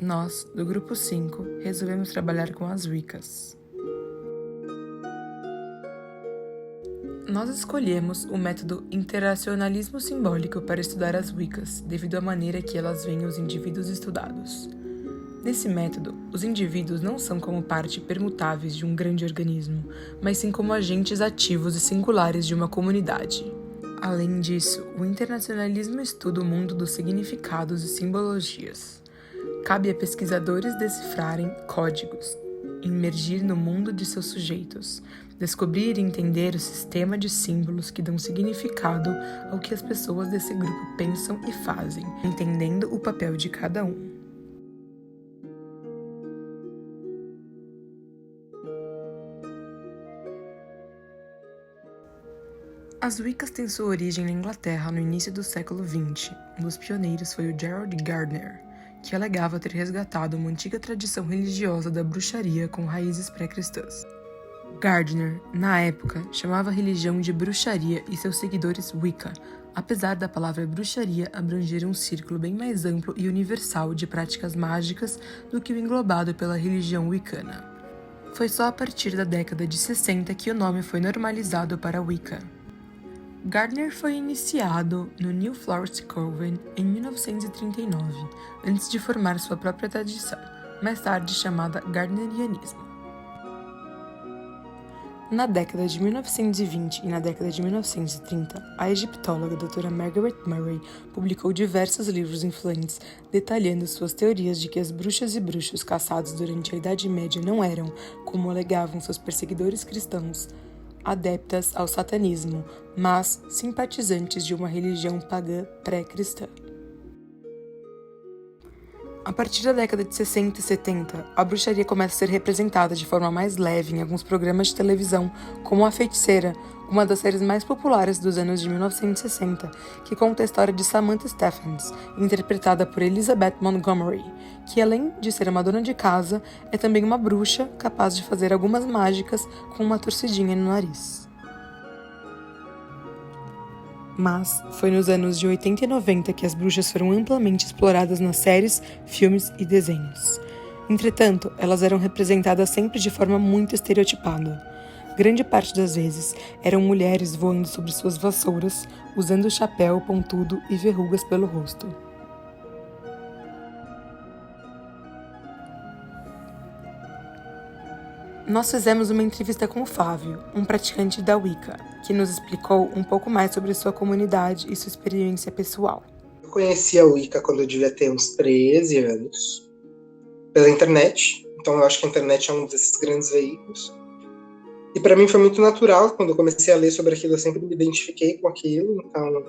Nós, do Grupo 5, resolvemos trabalhar com as Wiccas. Nós escolhemos o método interacionalismo simbólico para estudar as Wiccas, devido à maneira que elas veem os indivíduos estudados. Nesse método, os indivíduos não são como parte permutáveis de um grande organismo, mas sim como agentes ativos e singulares de uma comunidade. Além disso, o internacionalismo estuda o mundo dos significados e simbologias. Cabe a pesquisadores decifrarem códigos, imergir no mundo de seus sujeitos, descobrir e entender o sistema de símbolos que dão significado ao que as pessoas desse grupo pensam e fazem, entendendo o papel de cada um. As Wiccas têm sua origem na Inglaterra no início do século XX. Um dos pioneiros foi o Gerald Gardner, que alegava ter resgatado uma antiga tradição religiosa da bruxaria com raízes pré-cristãs. Gardner, na época, chamava a religião de bruxaria e seus seguidores Wicca, apesar da palavra bruxaria abranger um círculo bem mais amplo e universal de práticas mágicas do que o englobado pela religião wicana. Foi só a partir da década de 60 que o nome foi normalizado para Wicca. Gardner foi iniciado no New Forest Coven em 1939, antes de formar sua própria tradição, mais tarde chamada Gardnerianismo. Na década de 1920 e na década de 1930, a egiptóloga Dra. Margaret Murray publicou diversos livros influentes detalhando suas teorias de que as bruxas e bruxos caçados durante a Idade Média não eram, como alegavam seus perseguidores cristãos, adeptas ao satanismo, mas simpatizantes de uma religião pagã pré-cristã. A partir da década de 60 e 70, a bruxaria começa a ser representada de forma mais leve em alguns programas de televisão, como A Feiticeira, uma das séries mais populares dos anos de 1960, que conta a história de Samantha Stephens, interpretada por Elizabeth Montgomery, que além de ser uma dona de casa, é também uma bruxa capaz de fazer algumas mágicas com uma torcidinha no nariz. Mas foi nos anos de 80 e 90 que as bruxas foram amplamente exploradas nas séries, filmes e desenhos. Entretanto, elas eram representadas sempre de forma muito estereotipada. Grande parte das vezes, eram mulheres voando sobre suas vassouras, usando chapéu pontudo e verrugas pelo rosto. Nós fizemos uma entrevista com o Flávio, um praticante da Wicca, que nos explicou um pouco mais sobre sua comunidade e sua experiência pessoal. Eu conheci a Wicca quando eu devia ter uns 13 anos, pela internet. Então eu acho que a internet é um desses grandes veículos. E para mim foi muito natural, quando eu comecei a ler sobre aquilo, eu sempre me identifiquei com aquilo. Então,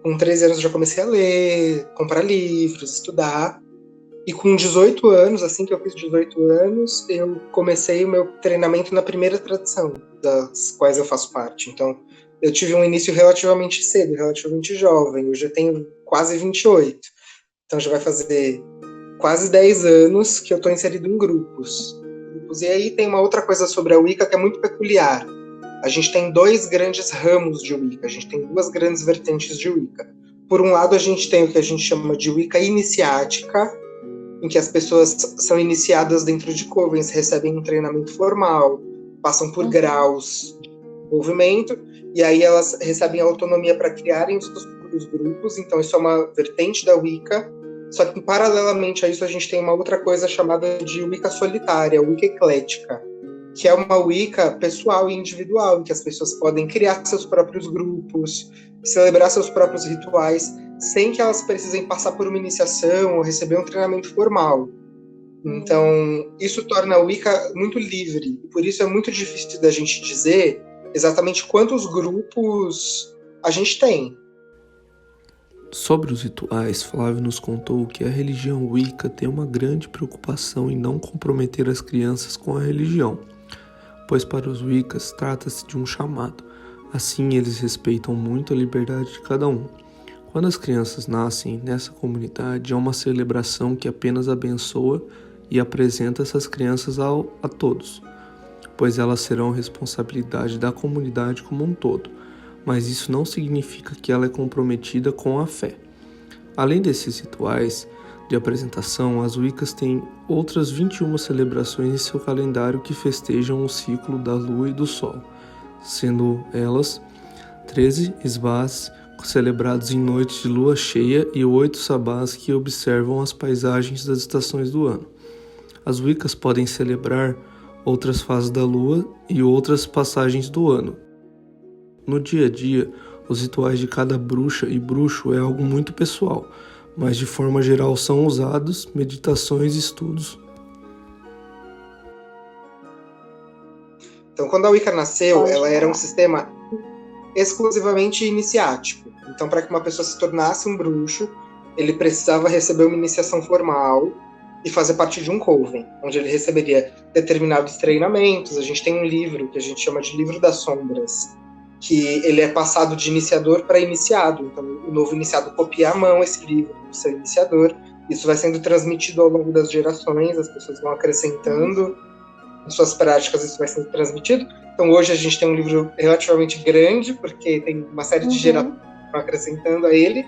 com 13 anos eu já comecei a ler, comprar livros, estudar. E com 18 anos, assim que eu fiz 18 anos, eu comecei o meu treinamento na primeira tradição, das quais eu faço parte. Então, eu tive um início relativamente cedo, relativamente jovem. Eu já tenho quase 28. Então, já vai fazer quase 10 anos que eu estou inserido em grupos. E aí tem uma outra coisa sobre a Wicca que é muito peculiar. A gente tem dois grandes ramos de Wicca, a gente tem duas grandes vertentes de Wicca. Por um lado, a gente tem o que a gente chama de Wicca iniciática, em que as pessoas são iniciadas dentro de covens, recebem um treinamento formal, passam por graus de desenvolvimento, e aí elas recebem autonomia para criarem os seus próprios grupos. Então isso é uma vertente da Wicca, só que paralelamente a isso a gente tem uma outra coisa chamada de Wicca solitária, Wicca eclética, que é uma Wicca pessoal e individual, em que as pessoas podem criar seus próprios grupos, celebrar seus próprios rituais, sem que elas precisem passar por uma iniciação ou receber um treinamento formal. Então, isso torna a Wicca muito livre. E por isso é muito difícil da gente dizer exatamente quantos grupos a gente tem. Sobre os rituais, Flávio nos contou que a religião Wicca tem uma grande preocupação em não comprometer as crianças com a religião, pois para os Wiccas trata-se de um chamado. Assim, eles respeitam muito a liberdade de cada um. Quando as crianças nascem nessa comunidade, é uma celebração que apenas abençoa e apresenta essas crianças a todos, pois elas serão responsabilidade da comunidade como um todo, mas isso não significa que ela é comprometida com a fé. Além desses rituais, de apresentação, as Wiccas têm outras 21 celebrações em seu calendário que festejam o ciclo da Lua e do Sol, sendo elas 13 esbás celebrados em noites de lua cheia e 8 sabás que observam as paisagens das estações do ano. As Wiccas podem celebrar outras fases da lua e outras passagens do ano. No dia a dia, os rituais de cada bruxa e bruxo é algo muito pessoal, mas de forma geral são usados meditações e estudos. Então, quando a Wicca nasceu, ela era um sistema exclusivamente iniciático. Então, para que uma pessoa se tornasse um bruxo, ele precisava receber uma iniciação formal e fazer parte de um coven, onde ele receberia determinados treinamentos. A gente tem um livro que a gente chama de Livro das Sombras, que ele é passado de iniciador para iniciado. Então, o novo iniciado copia à mão esse livro do seu iniciador. Isso vai sendo transmitido ao longo das gerações, as pessoas vão acrescentando em suas práticas, isso vai sendo transmitido. Então, hoje a gente tem um livro relativamente grande, porque tem uma série de gerações que vão acrescentando a ele.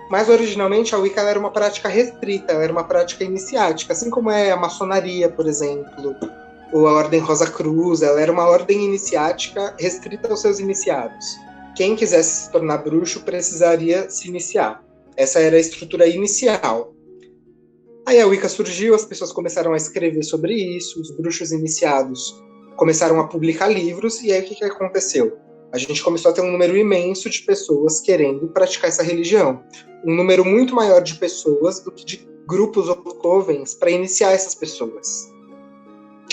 Mas, originalmente, a Wicca era uma prática restrita, ela era uma prática iniciática, assim como é a maçonaria, por exemplo, ou a Ordem Rosa Cruz. Ela era uma ordem iniciática restrita aos seus iniciados. Quem quisesse se tornar bruxo precisaria se iniciar. Essa era a estrutura inicial. Aí a Wicca surgiu, as pessoas começaram a escrever sobre isso, os bruxos iniciados começaram a publicar livros, e aí o que aconteceu? A gente começou a ter um número imenso de pessoas querendo praticar essa religião. Um número muito maior de pessoas do que de grupos ou covens para iniciar essas pessoas.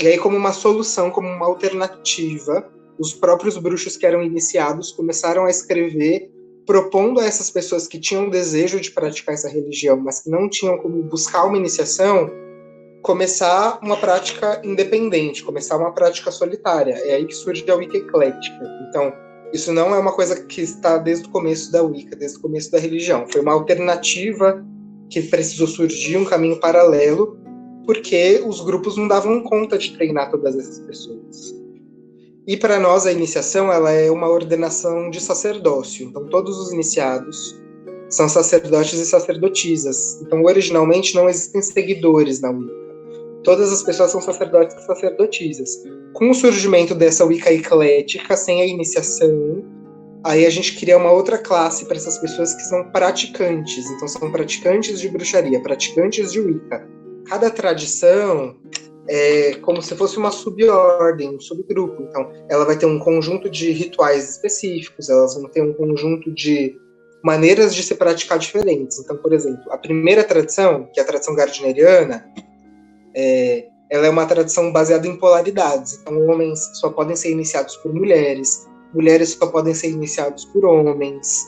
E aí, como uma solução, como uma alternativa, os próprios bruxos que eram iniciados começaram a escrever, propondo a essas pessoas que tinham o desejo de praticar essa religião, mas que não tinham como buscar uma iniciação, começar uma prática independente, começar uma prática solitária. É aí que surge a Wicca eclética. Então, isso não é uma coisa que está desde o começo da Wicca, desde o começo da religião. Foi uma alternativa que precisou surgir, um caminho paralelo, porque os grupos não davam conta de treinar todas essas pessoas. E para nós a iniciação, ela é uma ordenação de sacerdócio. Então todos os iniciados são sacerdotes e sacerdotisas. Então originalmente não existem seguidores na Wicca. Todas as pessoas são sacerdotes e sacerdotisas. Com o surgimento dessa Wicca eclética, sem a iniciação, aí a gente cria uma outra classe para essas pessoas que são praticantes. Então são praticantes de bruxaria, praticantes de Wicca. Cada tradição é como se fosse uma subordem, um subgrupo. Então, ela vai ter um conjunto de rituais específicos, elas vão ter um conjunto de maneiras de se praticar diferentes. Então, por exemplo, a primeira tradição, que é a tradição gardneriana, ela é uma tradição baseada em polaridades. Então, homens só podem ser iniciados por mulheres, mulheres só podem ser iniciados por homens.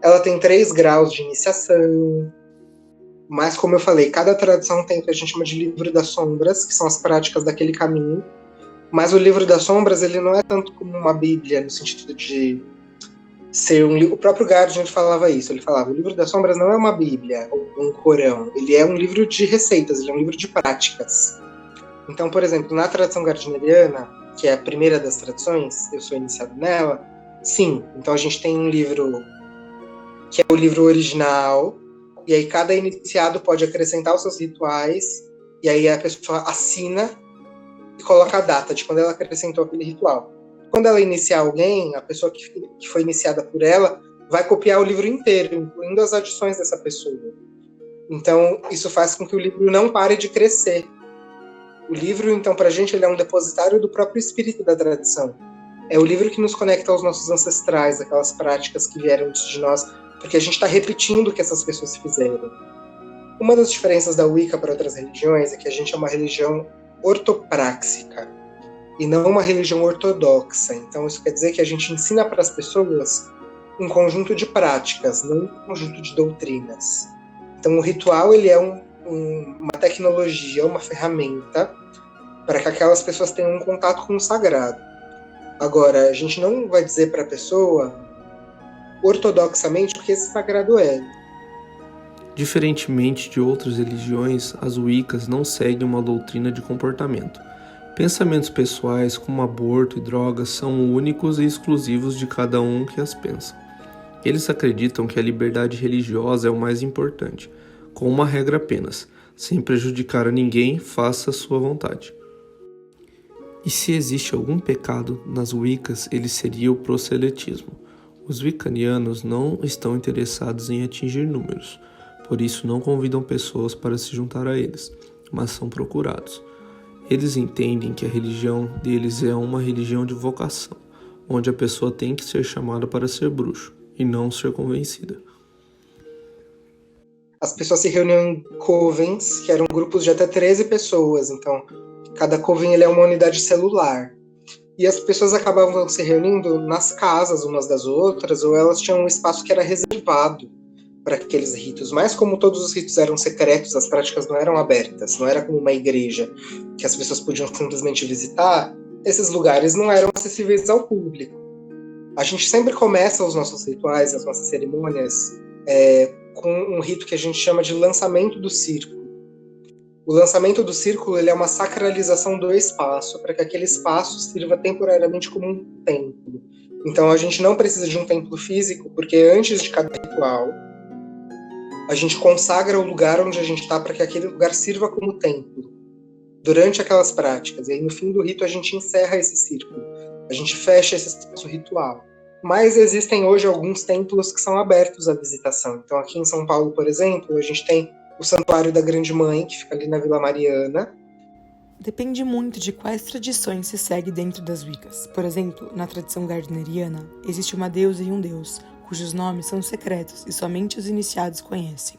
Ela tem 3 graus de iniciação. Mas, como eu falei, cada tradição tem o que a gente chama de livro das sombras, que são as práticas daquele caminho. Mas o livro das sombras, ele não é tanto como uma bíblia, no sentido de ser um livro. O próprio Gardner falava isso, ele falava, o livro das sombras não é uma bíblia, ou um corão, ele é um livro de receitas, ele é um livro de práticas. Então, por exemplo, na tradição gardneriana, que é a primeira das tradições, eu sou iniciado nela, sim, então a gente tem um livro que é o livro original, e aí cada iniciado pode acrescentar os seus rituais, e aí a pessoa assina e coloca a data de quando ela acrescentou aquele ritual. Quando ela iniciar alguém, a pessoa que foi iniciada por ela vai copiar o livro inteiro, incluindo as adições dessa pessoa. Então, isso faz com que o livro não pare de crescer. O livro, então, pra gente, ele é um depositário do próprio espírito da tradição. É o livro que nos conecta aos nossos ancestrais, aquelas práticas que vieram antes de nós, porque a gente está repetindo o que essas pessoas fizeram. Uma das diferenças da Wicca para outras religiões é que a gente é uma religião ortopráxica e não uma religião ortodoxa. Então isso quer dizer que a gente ensina para as pessoas um conjunto de práticas, não um conjunto de doutrinas. Então o ritual, ele é uma tecnologia, uma ferramenta para que aquelas pessoas tenham um contato com o sagrado. Agora, a gente não vai dizer para a pessoa ortodoxamente o que esse sagrado é. Diferentemente de outras religiões, as Wiccas não seguem uma doutrina de comportamento. Pensamentos pessoais como aborto e drogas são únicos e exclusivos de cada um que as pensa. Eles acreditam que a liberdade religiosa é o mais importante, com uma regra apenas: sem prejudicar a ninguém, faça a sua vontade. E se existe algum pecado nas Wiccas, ele seria o proselitismo. Os wiccanianos não estão interessados em atingir números, por isso não convidam pessoas para se juntar a eles, mas são procurados. Eles entendem que a religião deles é uma religião de vocação, onde a pessoa tem que ser chamada para ser bruxo, e não ser convencida. As pessoas se reuniam em covens, que eram grupos de até 13 pessoas, então cada coven ele é uma unidade celular. E as pessoas acabavam se reunindo nas casas umas das outras, ou elas tinham um espaço que era reservado para aqueles ritos. Mas como todos os ritos eram secretos, as práticas não eram abertas, não era como uma igreja que as pessoas podiam simplesmente visitar, esses lugares não eram acessíveis ao público. A gente sempre começa os nossos rituais, as nossas cerimônias, com um rito que a gente chama de lançamento do círculo. O lançamento do círculo ele é uma sacralização do espaço, para que aquele espaço sirva temporariamente como um templo. Então a gente não precisa de um templo físico, porque antes de cada ritual, a gente consagra o lugar onde a gente está para que aquele lugar sirva como templo, durante aquelas práticas. E aí no fim do rito a gente encerra esse círculo, a gente fecha esse espaço ritual. Mas existem hoje alguns templos que são abertos à visitação. Então aqui em São Paulo, por exemplo, a gente tem o Santuário da Grande Mãe, que fica ali na Vila Mariana. Depende muito de quais tradições se segue dentro das Wiccas. Por exemplo, na tradição gardneriana, existe uma deusa e um deus, cujos nomes são secretos e somente os iniciados conhecem.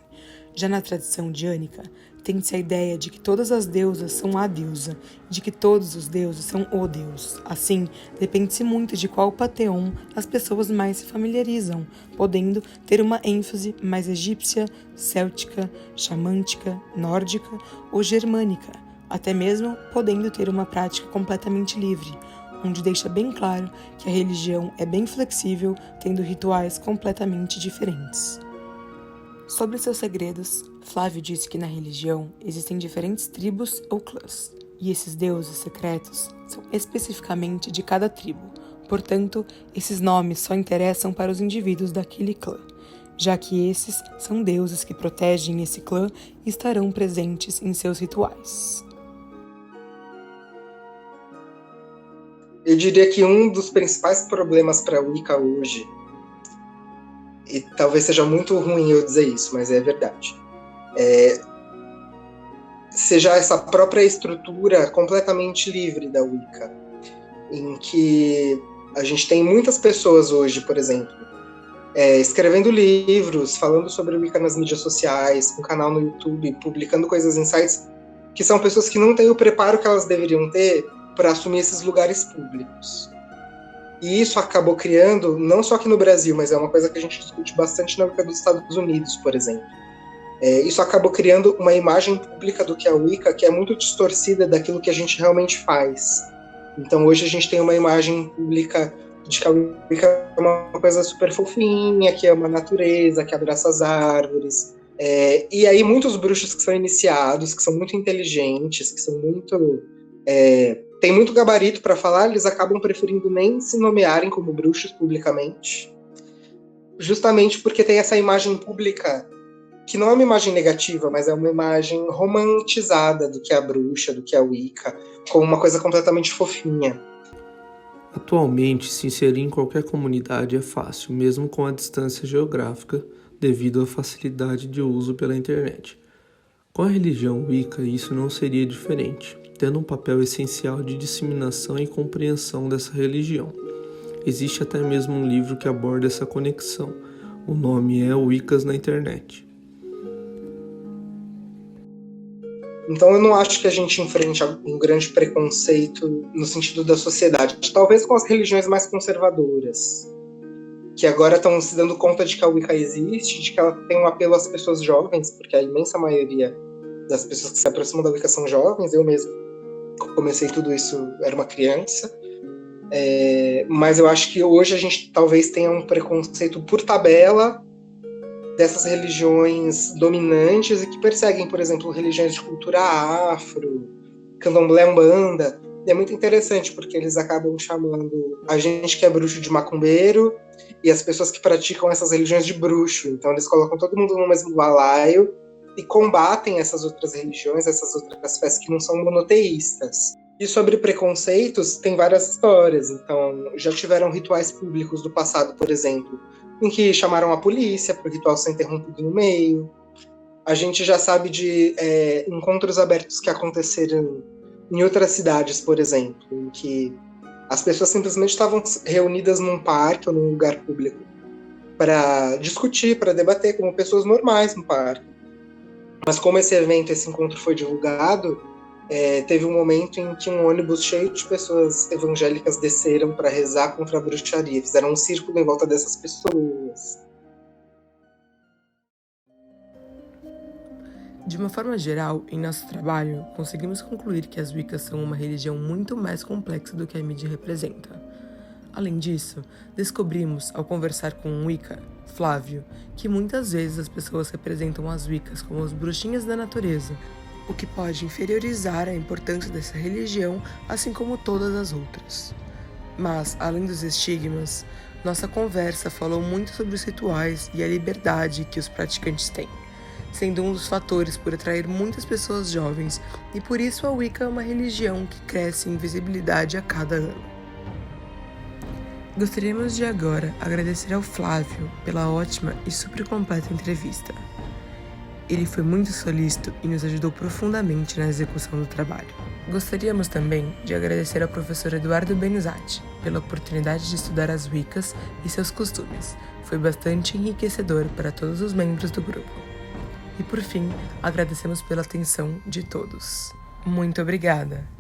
Já na tradição diânica, tem-se a ideia de que todas as deusas são a deusa, de que todos os deuses são o deus. Assim, depende-se muito de qual panteão as pessoas mais se familiarizam, podendo ter uma ênfase mais egípcia, céltica, xamântica, nórdica ou germânica, até mesmo podendo ter uma prática completamente livre, onde deixa bem claro que a religião é bem flexível, tendo rituais completamente diferentes. Sobre seus segredos, Flávio disse que na religião existem diferentes tribos ou clãs, e esses deuses secretos são especificamente de cada tribo. Portanto, esses nomes só interessam para os indivíduos daquele clã, já que esses são deuses que protegem esse clã e estarão presentes em seus rituais. Eu diria que um dos principais problemas para a Wicca hoje, e talvez seja muito ruim eu dizer isso, mas é verdade, seja essa própria estrutura completamente livre da Wicca, em que a gente tem muitas pessoas hoje, por exemplo, escrevendo livros, falando sobre Wicca nas mídias sociais, com canal no YouTube, publicando coisas em sites, que são pessoas que não têm o preparo que elas deveriam ter para assumir esses lugares públicos. E isso acabou criando, não só aqui no Brasil, mas é uma coisa que a gente discute bastante na Wicca dos Estados Unidos, por exemplo. Isso acabou criando uma imagem pública do que é a Wicca que é muito distorcida daquilo que a gente realmente faz. Então hoje a gente tem uma imagem pública de que a Wicca é uma coisa super fofinha, que ama a natureza, que abraça as árvores. E aí muitos bruxos que são iniciados, que são muito inteligentes, que são muito... tem muito gabarito para falar, eles acabam preferindo nem se nomearem como bruxos publicamente, justamente porque tem essa imagem pública que não é uma imagem negativa, mas é uma imagem romantizada do que é a bruxa, do que é a Wicca, como uma coisa completamente fofinha. Atualmente, se inserir em qualquer comunidade é fácil, mesmo com a distância geográfica, devido à facilidade de uso pela internet. Com a religião Wicca, isso não seria diferente, tendo um papel essencial de disseminação e compreensão dessa religião. Existe até mesmo um livro que aborda essa conexão. O nome é Wiccas na Internet. Então eu não acho que a gente enfrente um grande preconceito no sentido da sociedade. Talvez com as religiões mais conservadoras, que agora estão se dando conta de que a Wicca existe, de que ela tem um apelo às pessoas jovens, porque a imensa maioria das pessoas que se aproximam da Wicca são jovens. Eu mesmo comecei tudo isso, era uma criança. Mas eu acho que hoje a gente talvez tenha um preconceito por tabela dessas religiões dominantes e que perseguem, por exemplo, religiões de cultura afro, candomblé, umbanda. E é muito interessante, porque eles acabam chamando a gente que é bruxo de macumbeiro e as pessoas que praticam essas religiões de bruxo. Então eles colocam todo mundo no mesmo balaio e combatem essas outras religiões, essas outras fés que não são monoteístas. E sobre preconceitos, tem várias histórias. Então, já tiveram rituais públicos do passado, por exemplo, em que chamaram a polícia para o ritual ser interrompido no meio. A gente já sabe de encontros abertos que aconteceram em outras cidades, por exemplo, em que as pessoas simplesmente estavam reunidas num parque ou num lugar público para discutir, para debater, como pessoas normais no parque. Mas como esse encontro foi divulgado, teve um momento em que um ônibus cheio de pessoas evangélicas desceram para rezar contra a bruxaria. Fizeram um círculo em volta dessas pessoas. De uma forma geral, em nosso trabalho, conseguimos concluir que as Wiccas são uma religião muito mais complexa do que a mídia representa. Além disso, descobrimos, ao conversar com um Wicca, Flávio, que muitas vezes as pessoas representam as Wiccas como as bruxinhas da natureza, o que pode inferiorizar a importância dessa religião, assim como todas as outras. Mas, além dos estigmas, nossa conversa falou muito sobre os rituais e a liberdade que os praticantes têm, sendo um dos fatores por atrair muitas pessoas jovens, e por isso a Wicca é uma religião que cresce em visibilidade a cada ano. Gostaríamos de agora agradecer ao Flávio pela ótima e super completa entrevista. Ele foi muito solícito e nos ajudou profundamente na execução do trabalho. Gostaríamos também de agradecer ao professor Eduardo Benizati pela oportunidade de estudar as Wiccas e seus costumes. Foi bastante enriquecedor para todos os membros do grupo. E por fim, agradecemos pela atenção de todos. Muito obrigada!